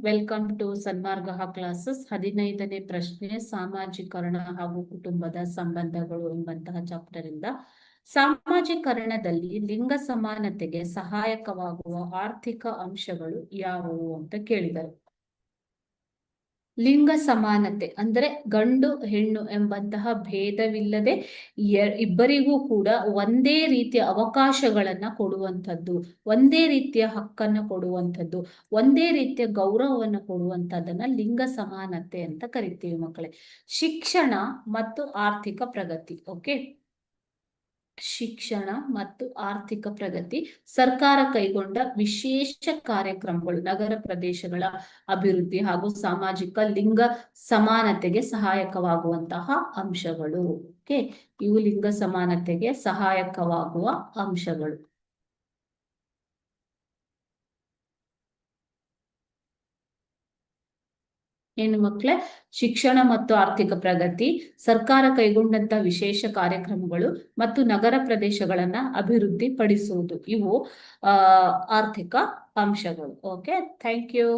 Welcome to Sanmarga classes. 15ನೇ ಪ್ರಶ್ನೆ ಸಾಮಾಜೀಕರಣ ಹಾಗೂ ಕುಟುಂಬದ ಸಂಬಂಧಗಳು ಎಂಬಂತಹ ಚಾಪ್ಟರ್ ಇಂದ ಸಾಮಾಜೀಕರಣದಲ್ಲಿ ಲಿಂಗ ಸಮಾನತೆಗೆ ಸಹಾಯಕವಾಗುವ ಆರ್ಥಿಕ ಅಂಶಗಳು ಯಾವುವು ಅಂತ ಕೇಳಿದರು. ಲಿಂಗ ಸಮಾನತೆ ಅಂದ್ರೆ ಗಂಡು ಹೆಣ್ಣು ಎಂಬಂತಹ ಭೇದವಿಲ್ಲದೆ ಇಬ್ಬರಿಗೂ ಕೂಡ ಒಂದೇ ರೀತಿಯ ಅವಕಾಶಗಳನ್ನ ಕೊಡುವಂಥದ್ದು, ಒಂದೇ ರೀತಿಯ ಹಕ್ಕನ್ನು ಕೊಡುವಂಥದ್ದು, ಒಂದೇ ರೀತಿಯ ಗೌರವವನ್ನು ಕೊಡುವಂಥದ್ದನ್ನ ಲಿಂಗ ಸಮಾನತೆ ಅಂತ ಕರಿತೀವಿ ಮಕ್ಕಳೇ. ಶಿಕ್ಷಣ ಮತ್ತು ಆರ್ಥಿಕ ಪ್ರಗತಿ. ಓಕೆ, ಶಿಕ್ಷಣ ಮತ್ತು ಆರ್ಥಿಕ ಪ್ರಗತಿ. ಸರ್ಕಾರ ಕೈಗೊಂಡ ವಿಶೇಷ ಕಾರ್ಯಕ್ರಮಗಳು ನಗರ ಪ್ರದೇಶಗಳ ಅಭಿವೃದ್ಧಿ ಹಾಗೂ ಸಾಮಾಜಿಕ ಲಿಂಗ ಸಮಾನತೆಗೆ ಸಹಾಯಕವಾಗುವಂತಹ ಅಂಶಗಳು. ಓಕೆ, ಇವು ಲಿಂಗ ಸಮಾನತೆಗೆ ಸಹಾಯಕವಾಗುವ ಅಂಶಗಳು. ಏನು ಮಕ್ಕಳೇ? ಶಿಕ್ಷಣ ಮತ್ತು ಆರ್ಥಿಕ ಪ್ರಗತಿ, ಸರ್ಕಾರ ಕೈಗೊಂಡಂತ ವಿಶೇಷ ಕಾರ್ಯಕ್ರಮಗಳು ಮತ್ತು ನಗರ ಪ್ರದೇಶಗಳನ್ನ ಅಭಿವೃದ್ಧಿ ಪಡಿಸುವುದು, ಇವು ಆರ್ಥಿಕ ಅಂಶಗಳು. Okay, thank you.